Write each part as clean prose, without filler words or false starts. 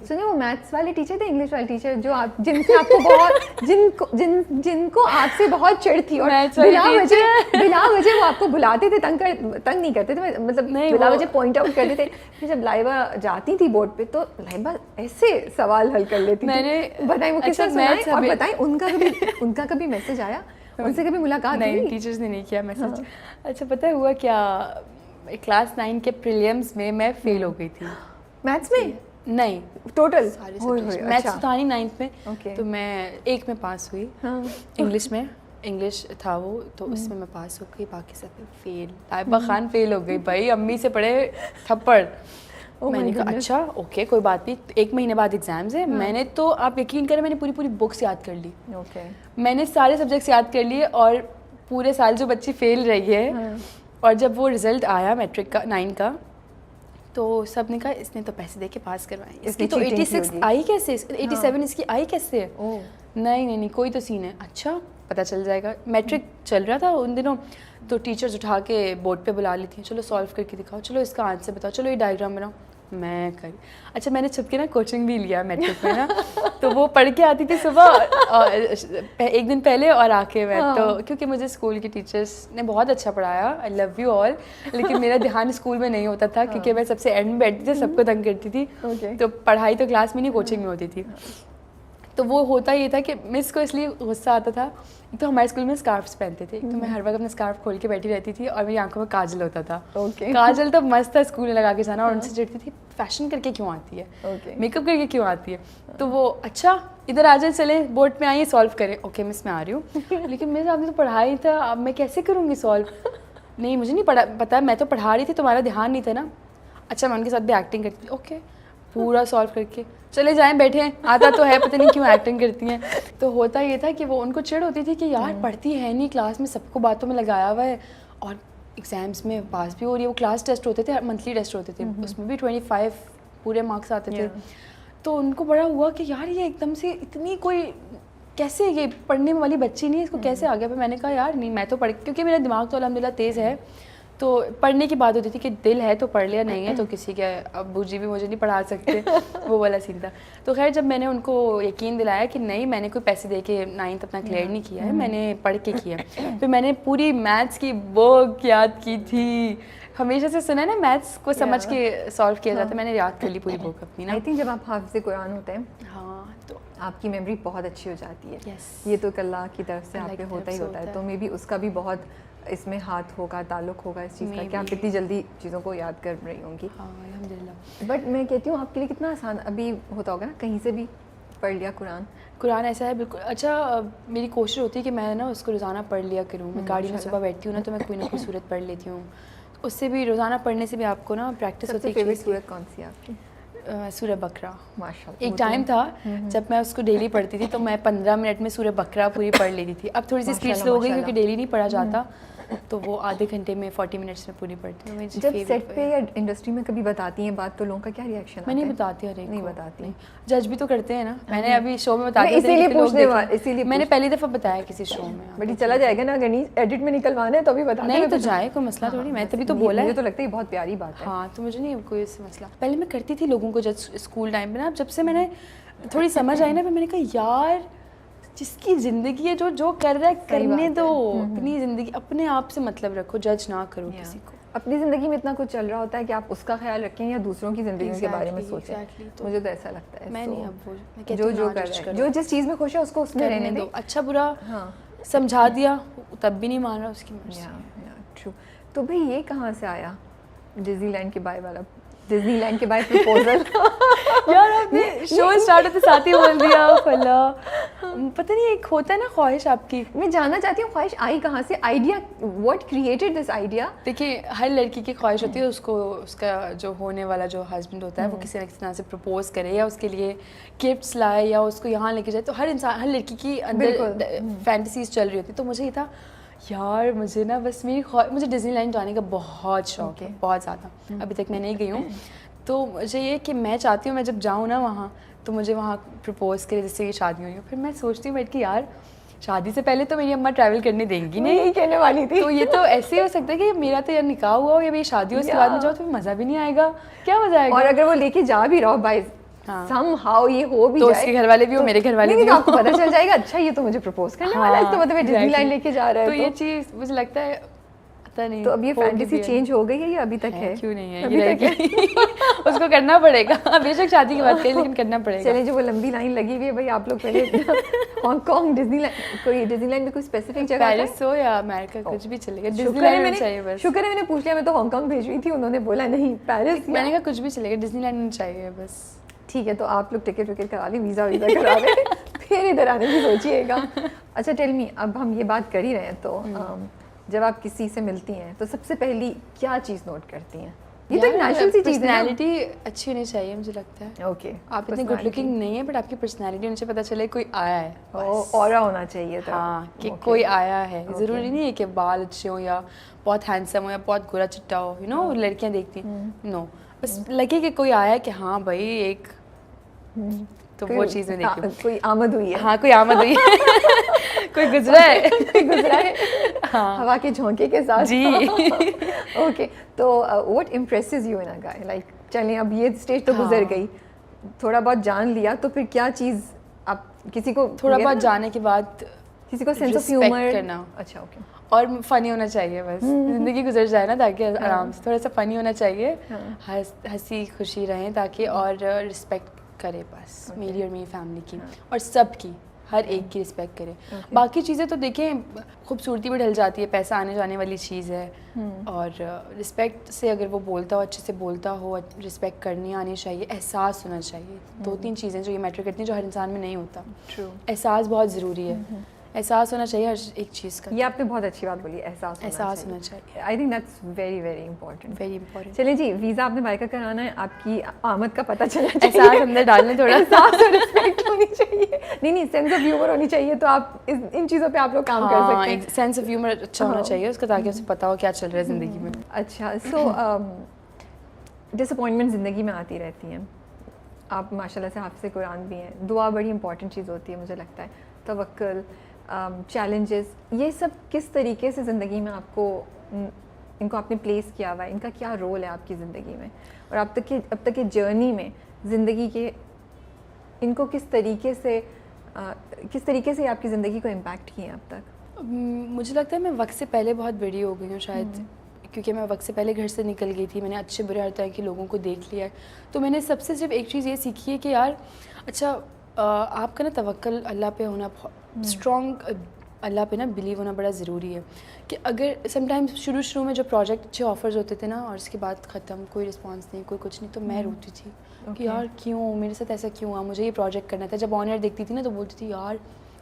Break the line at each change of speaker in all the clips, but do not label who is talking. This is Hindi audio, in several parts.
सुनिए वो मैथ्स वाले टीचर थे, इंग्लिश वाले टीचर जो आप जिनसे आपको बहुत जिनको आपसे बहुत चिढ़ थी और बिना वजह वो आपको बुलाते थे, तंग नहीं करते थे, मतलब बिना वजह पॉइंट आउट करते थे। फिर जब लाइबा जाती थी बोर्ड पे तो लाइबा ऐसे सवाल हल कर लेती थी। बताएं वो किससे सुनाएं, और बताएं उनका कभी मैसेज आया, उनसे कभी मुलाकात हुई?
नहीं, टीचर्स ने नहीं किया मैसेज। अच्छा पता है हुआ क्या, क्लास 9 के प्रीलिम्स में मैं फेल हो गई थी
मैथ्स में।
नहीं
टोटल
मैथ्स तो था नहीं 9th में, तो मैं एक में पास हुई। इंग्लिश में, इंग्लिश था वो, तो उसमें मैं पास हो गई, बाकी सब फेल। लाइबा खान फेल हो गई भाई, अम्मी से पड़े थप्पड़। मैंने कहा अच्छा ओके कोई बात नहीं, 1 महीने बाद एग्जाम्स है। मैंने तो आप यकीन करें मैंने पूरी बुक्स याद कर ली। मैंने सारे सब्जेक्ट्स याद कर लिए, और पूरे साल जो बच्ची फेल रही है, और जब वो रिजल्ट आया मैट्रिक का 9 का, तो सब ने कहा इसने तो पैसे दे के पास करवाए, इसकी तो 86 आई कैसे, 87 इसकी आई कैसे है? नहीं कोई तो सीन है। अच्छा पता चल जाएगा। मैट्रिक चल रहा था उन दिनों, तो टीचर्स उठा के बोर्ड पे बुला ली थी, चलो सॉल्व करके दिखाओ, चलो इसका आंसर बताओ, चलो ये डायग्राम बनाओ। मैं करी। अच्छा मैंने छुप के ना कोचिंग भी लिया मैट्रिक में ना, तो वो पढ़ के आती थी सुबह एक दिन पहले और आके मैं तो, क्योंकि मुझे स्कूल की टीचर्स ने बहुत अच्छा पढ़ाया, आई लव यू ऑल, लेकिन मेरा ध्यान स्कूल में नहीं होता था क्योंकि मैं सबसे एंड में बैठती थी, सबको तंग करती थी। तो पढ़ाई तो क्लास में नहीं, कोचिंग में होती थी। तो वो होता ये था कि मिस को इसलिए गुस्सा आता था, एक तो हमारे स्कूल में स्कार्फ्स पहनते थे, तो मैं हर वक्त अपना स्कार्फ खोल के बैठी रहती थी, और मेरी आंखों में काजल होता था। काजल तो मस्त था स्कूल में लगा के जाना, और उनसे चिढ़ती थी फैशन करके क्यों आती है, मेकअप करके क्यों आती है। तो वो अच्छा इधर आ जाए, चले बोर्ड में आइए सॉल्व करें। ओके मिस मैं आ रही हूँ, लेकिन मिस आपने तो पढ़ाई था, अब मैं कैसे करूँगी सॉल्व? नहीं मुझे नहीं पता, मैं तो पढ़ा रही थी, तुम्हारा ध्यान नहीं था ना। अच्छा मैं उनके साथ भी एक्टिंग करती थी, ओके पूरा सॉल्व करके चले जाएं, बैठे हैं, आता तो है, पता नहीं क्यों एक्टिंग करती हैं। तो होता ये था कि वो उनको चिढ़ होती थी कि यार पढ़ती है नहीं, क्लास में सबको बातों में लगाया हुआ है, और एग्जाम्स में पास भी हो रही है। वो क्लास टेस्ट होते थे, मंथली टेस्ट होते थे, उसमें भी 25 पूरे मार्क्स आते थे। तो उनको बड़ा हुआ कि यार ये एकदम से इतनी कोई कैसे, ये पढ़ने वाली बच्ची नहीं है, इसको कैसे आ गया। फिर मैंने कहा यार नहीं मैं तो पढ़, क्योंकि मेरा दिमाग तो अल्हम्दुलिल्लाह तेज़ है, तो पढ़ने की बात होती थी कि दिल है तो पढ़ लिया, नहीं है तो किसी के अब्बू जी भी मुझे नहीं पढ़ा सकते, वो वाला सीन था। तो खैर जब मैंने उनको यकीन दिलाया कि नहीं मैंने कोई पैसे दे के 9th अपना क्लियर नहीं किया है, मैंने पढ़ के किया। फिर मैंने पूरी मैथ्स की बुक याद की थी, हमेशा से सुना है ना मैथ्स को समझ के सॉल्व किया जाता है, मैंने याद कर ली पूरी बुक अपनी ना।
आई थिंक जब आप हाफ़िज़ कुरान होते हैं,
हाँ, तो
आपकी मेमोरी बहुत अच्छी हो जाती है।
yes.
ये तो अल्लाह की तरफ से आपके होता ही होता है, तो मे बी उसका भी बहुत इसमें हाथ होगा, ताल्लुक होगा इस चीज़ का कि आप कितनी जल्दी चीज़ों को याद कर रही होंगी।
हाँ अल्हम्दुलिल्लाह।
बट मैं कहती हूँ आपके लिए कितना आसान अभी होता होगा ना, कहीं से भी पढ़ लिया कुरान
ऐसा है बिल्कुल। अच्छा मेरी कोशिश होती है कि मैं ना उसको रोज़ाना पढ़ लिया करूँ। मैं गाड़ी में सुबह बैठती हूँ ना, तो मैं कोई ना कोई सूरत पढ़ लेती हूँ, उससे भी रोज़ाना पढ़ने से भी आपको ना प्रैक्टिस होती है।
फेवरेट सूरत कौन सी है आपकी?
सूरह बकरा।
माशाल्लाह।
एक टाइम था जब मैं उसको डेली पढ़ती थी, तो मैं 15 मिनट में सूरह बकरा पूरी पढ़ लेती थी। अब थोड़ी सी स्पीड स्लो हो गई क्योंकि डेली नहीं पढ़ा जाता, तो वो आधे घंटे में 40 मिनट्स में पूरी पढ़ती हूँ।
जब सेट पे या इंडस्ट्री में कभी बताती हैं बात, तो लोगों का क्या रिएक्शन आता है?
मैं नहीं बताती, हर एक
नहीं बताती,
जज भी तो करते हैं ना। मैंने अभी शो में बताया, इसीलिए मैंने पहली दफ़ा बताया किसी शो में।
बट चला जाएगा ना, अगर एडिट में निकलवाना है तो अभी बता
नहीं तो जाए, कोई मसला थोड़ी, मैं तभी तो बोला है।
मुझे तो लगता है बहुत प्यारी बात है।
हाँ तो मुझे नहीं कोई मसला। पहले मैं करती थी लोगों को जज स्कूल टाइम में ना, जब से मैंने थोड़ी समझ आई ना, फिर मैंने कहा यार जिसकी ज़िंदगी है जो कर रहा है करने दो, अपनी ज़िंदगी अपने आप से मतलब रखो, जज ना करो किसी को।
अपनी ज़िंदगी में इतना कुछ चल रहा होता है कि आप उसका ख्याल रखें या दूसरों की ज़िंदगी के बारे में सोचें। तो मुझे तो ऐसा लगता है
मैं नहीं, अब वो
जो कर रहा है, जो जिस चीज़ में खुश है उसको उसमें रहने दो।
अच्छा बुरा समझा दिया तब भी नहीं मान रहा, उसकी मर्ज़ी।
ट्रू। तो भाई ये कहाँ से आया डिज्नीलैंड के बाय वाला, डिज्नीलैंड के बाय प्रपोजल?
यार आपने शो स्टार्ट होते साथ ही बोल दिया फला। पता नहीं एक होता है ना ख्वाहिश आपकी,
मैं जानना चाहती हूँ ख्वाहिश आई कहाँ से, idea, what created this idea?
देखिए हर लड़की की ख्वाहिश होती है उसको उसका जो होने वाला जो हस्बैंड होता है वो किसी न किसी तरह से प्रपोज करे, या उसके लिए गिफ्ट्स लाए, या उसको यहाँ लेके जाए। तो हर इंसान, हर लड़की की अंदर फैंटेसीज चल रही होती। तो मुझे ये था यार मुझे ना बस मुझे डिज्नीलैंड जाने का बहुत शौक है, बहुत ज़्यादा। अभी तक मैं नहीं गई हूँ, तो मुझे ये कि मैं चाहती हूँ मैं जब जाऊँ ना वहाँ, तो मुझे वहाँ प्रपोज करे जिससे ये शादी हुई हो। फिर मैं सोचती हूँ बैठ के यार शादी से पहले तो मेरी अम्मा ट्रैवल करने देंगी नहीं,
कहने वाली थी।
तो ये तो ऐसे ही हो सकता है कि मेरा तो यार निकाह हुआ हो या मेरी शादी हो, उसके बाद में जाओ तो मज़ा भी नहीं आएगा, क्या मज़ा आएगा।
और अगर वो लेके जा भी रहा हो बाय somehow ये हो भी
तो
जाए,
उसके घर वाले भी हो, मेरे घर वाले भी
तो
हो,
आपको पता चल जाएगा अच्छा ये तो मुझे प्रपोज करने वाला है, तो मतलब डिज्नीलैंड लेके जा रहा है।
तो ये चीज़ मुझे लगता है पता नहीं।
तो अब ये फैंटेसी चेंज हो गई है या अभी तक है?
क्यों नहीं है,
अभी तक है।
उसको करना पड़ेगा, बेशक शादी की बात करें लेकिन करना पड़ेगा।
चलिए, जो वो लंबी लाइन लगी हुई है भाई, आप लोग पहले हांगकांग, डिज्नीलैंड, कोई डिज्नीलैंड में कोई स्पेसिफिक जगह है?
पेरिस हो या अमेरिका, कुछ भी चलेगा, डिज्नीलैंड चाहिए बस।
शुक्र है मैंने पूछ लिया, मैं तो हांगकांग भेज रही थी, उन्होंने बोला नहीं पेरिस।
मैंने कहा कुछ भी चलेगा, डिज्नीलैंड चाहिए बस।
ठीक है, तो आप लोग टिकट विकेट करा लें, वीज़ा करा लें, फिर इधर आने की सोचिएगा। अच्छा टेल मी, अब हम ये बात कर ही रहे हैं, तो जब आप किसी से मिलती हैं तो सबसे पहली क्या चीज़ नोट करती हैं? ये तो एक नेचुरल सी चीज़ है।
पर्सनैलिटी अच्छी होनी चाहिए मुझे लगता है।
ओके,
आप इतने गुड लुकिंग नहीं है बट आपकी पर्सनैलिटी होनी चाहिए, पता चले कोई आया है,
ऑरा होना चाहिए था।
हाँ, कि कोई आया है। ज़रूरी नहीं है कि बाल अच्छे हो या बहुत हैंडसम हो या बहुत गोरा चिट्टा हो, यू नो लड़कियाँ देखती हैं, नो, बस लगे कि कोई आया है कि हाँ भाई एक, तो वो चीज़ में देखी,
कोई आमद हुई है।
हाँ, कोई आमद हुई है, कोई गुजरा है,
कोई गुजरा है,
हाँ,
हवा के झोंके के साथ
जी।
ओके, तो what impresses you in a guy? Like चलें, अब ये स्टेज तो गुजर गई, थोड़ा बहुत जान लिया, तो फिर क्या चीज़ आप किसी को
थोड़ा बहुत जाने के बाद
किसी को सेंस ऑफ ह्यूमर
करना।
अच्छा, ओके,
और फनी होना चाहिए बस, जिंदगी गुजर जाए ना, ताकि आराम से थोड़ा सा फनी होना चाहिए, हंसी खुशी रहें ताकि, और रिस्पेक्ट करे बस मेरी और मेरी फैमिली की, और सबकी, हर एक की रिस्पेक्ट करे। बाकी चीज़ें तो देखें खूबसूरती में ढल जाती है, पैसा आने जाने वाली चीज़ है, और रिस्पेक्ट से अगर वो बोलता हो, अच्छे से बोलता हो, रिस्पेक्ट करनी आनी चाहिए, एहसास होना चाहिए। 2-3 चीज़ें जो ये मैटर करती हैं जो हर इंसान में नहीं होता।
ट्रू,
एहसास बहुत ज़रूरी है, एहसास होना चाहिए हर एक चीज़ का।
ये आपने बहुत अच्छी बात बोली, एहसास
होना चाहिए।
I think that's very very important,
very important.
चलिए जी, वीज़ा आपने बाय का कराना है, आपकी आमद का पता चलना चाहिए,
एहसास अंदर डालने थोड़ा,
एहसास और रिस्पेक्ट होनी चाहिए, नहीं सेंस ऑफ ह्यूमर होनी चाहिए, तो आप इन चीज़ों पे आप लोग काम कर सकते हैं।
सेंस ऑफ ह्यूमर अच्छा होना चाहिए उसका, ताकि उसे पता हो क्या चल रहा है ज़िंदगी में।
अच्छा, सो डिसअपॉइंटमेंट ज़िंदगी में आती रहती हैं, आप माशाल्लाह से हाफ़िज़ कुरान भी हैं, दुआ बड़ी इंपॉर्टेंट चीज़ होती है मुझे लगता है, तवक्कुल, चैलेंजेस, ये सब किस तरीके से ज़िंदगी में आपको इनको आपने प्लेस किया हुआ है, इनका क्या रोल है आपकी ज़िंदगी में, और अब तक की जर्नी में ज़िंदगी के इनको किस तरीके से आपकी ज़िंदगी को इम्पैक्ट किए अब तक?
मुझे लगता है मैं वक्त से पहले बहुत बड़ी हो गई हूँ शायद, क्योंकि मैं वक्त से पहले घर से निकल गई थी, मैंने अच्छे बुरे हर तरह के लोगों को देख लिया है, तो मैंने सबसे सिर्फ एक चीज़ ये सीखी है कि यार अच्छा आपका ना तवक्कुल अल्लाह पे होना, स्ट्रॉन्ग अल्लाह पे ना बिलीव होना बड़ा ज़रूरी है। कि अगर समटाइम्स शुरू में जो प्रोजेक्ट अच्छे ऑफर्स होते थे ना, और उसके बाद ख़त्म, कोई रिस्पांस नहीं, कोई कुछ नहीं, तो मैं रोती थी कि यार क्यों मेरे साथ ऐसा क्यों हुआ, मुझे ये प्रोजेक्ट करना था। जब ऑनर देखती थी ना तो बोलती थी यार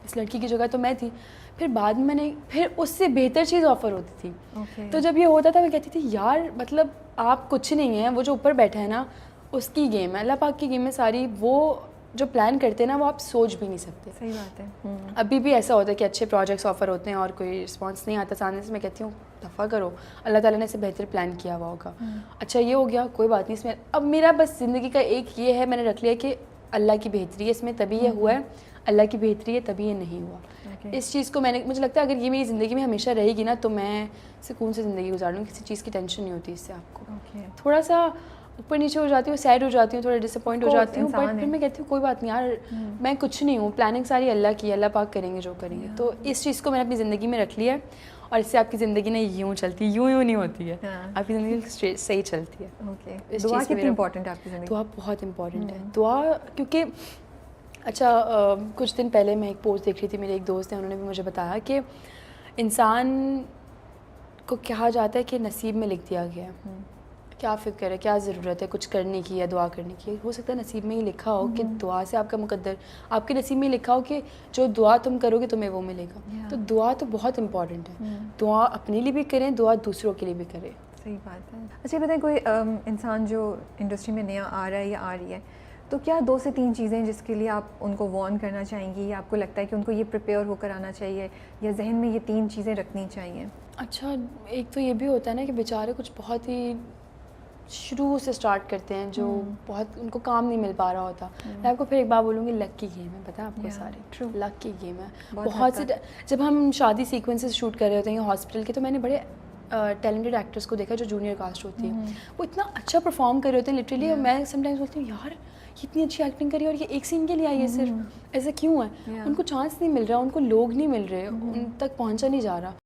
इस लड़की की जगह तो मैं थी। फिर बाद में मैंने फिर उससे बेहतर चीज़ ऑफ़र होती थी। तो जब ये होता था मैं कहती थी यार मतलब आप कुछ नहीं है, वो जो ऊपर बैठा है ना उसकी गेम है, अल्लाह पाक की गेम है सारी, वो जो प्लान करते हैं ना वो आप सोच भी नहीं सकते।
सही बात है।
अभी भी ऐसा होता है कि अच्छे प्रोजेक्ट्स ऑफर होते हैं और कोई रिस्पांस नहीं आता सामने से, मैं कहती हूँ दफ़ा करो, अल्लाह ताला ने इसे बेहतर प्लान किया हुआ होगा। अच्छा ये हो गया, कोई बात नहीं, इसमें अब मेरा बस ज़िंदगी का एक ये है, मैंने रख लिया कि अल्लाह की बेहतरी है इसमें, तभी ये हुआ है, अल्लाह की बेहतरी है तभी ये नहीं हुआ। इस चीज़ को मुझे लगता है अगर ये मेरी ज़िंदगी में हमेशा रहेगी ना तो मैं सुकून से ज़िंदगी गुजार लूँ, किसी चीज़ की टेंशन नहीं होती इससे आपको। थोड़ा सा ऊपर नीचे हो जाती हूँ, सैड हो जाती हूँ, थोड़ा डिसअपॉइंट हो जाती हूँ, बट फिर मैं कहती हूँ कोई बात नहीं यार, मैं कुछ नहीं हूँ, प्लानिंग सारी अल्लाह की है, अल्लाह पाक करेंगे जो करेंगे। तो इस चीज़ को मैंने अपनी ज़िंदगी में रख लिया है और इससे आपकी ज़िंदगी ना यूँ चलती है, यूँ नहीं होती है, आपकी ज़िंदगी सही चलती है।
दुआ कितनी इंपॉर्टेंट है आपकी ज़िंदगी?
दुआ बहुत इंपॉर्टेंट है। दुआ क्योंकि अच्छा कुछ दिन पहले मैं एक पोस्ट देख रही थी, मेरे एक दोस्त हैं उन्होंने भी मुझे बताया कि इंसान को कहा जाता है कि नसीब में लिख दिया गया है, क्या फ़िक्र है, क्या ज़रूरत है कुछ करने की या दुआ करने की। हो सकता है नसीब में ही लिखा हो कि दुआ से आपका मुकद्दर, आपके नसीब में लिखा हो कि जो दुआ तुम करोगे तुम्हें वो मिलेगा। तो दुआ तो बहुत इंपॉर्टेंट है, दुआ अपने लिए भी करें, दुआ दूसरों के लिए भी करें।
सही बात है। अच्छा बताएं, कोई इंसान जो इंडस्ट्री में नया आ रहा है या आ रही है, तो क्या 2 से 3 चीज़ें जिसके लिए आप उनको वार्न करना चाहेंगी, या आपको लगता है कि उनको ये प्रिपेयर होकर आना चाहिए या जहन में ये 3 चीज़ें रखनी चाहिए?
अच्छा एक तो ये भी होता है ना कि बेचारे कुछ बहुत ही शुरू से स्टार्ट करते हैं जो बहुत उनको काम नहीं मिल पा रहा होता। मैं आपको फिर एक बार बोलूँगी, लक की गेम है, पता है आपको सारी लक की गेम है। बहुत से जब हम शादी सीक्वेंसेस शूट कर रहे होते हैं हॉस्पिटल के, तो मैंने बड़े टैलेंटेड एक्टर्स को देखा जो जूनियर कास्ट होती है, वो इतना अच्छा परफॉर्म कर रहे होते हैं लिटरली। मैं समटाइम्स बोलती हूँ यार ये इतनी अच्छी एक्टिंग करी और ये एक सीन के लिए आई है सिर्फ, ऐसा क्यों है? उनको चांस नहीं मिल रहा, उनको लोग नहीं मिल रहे, उन तक पहुँचा नहीं जा रहा।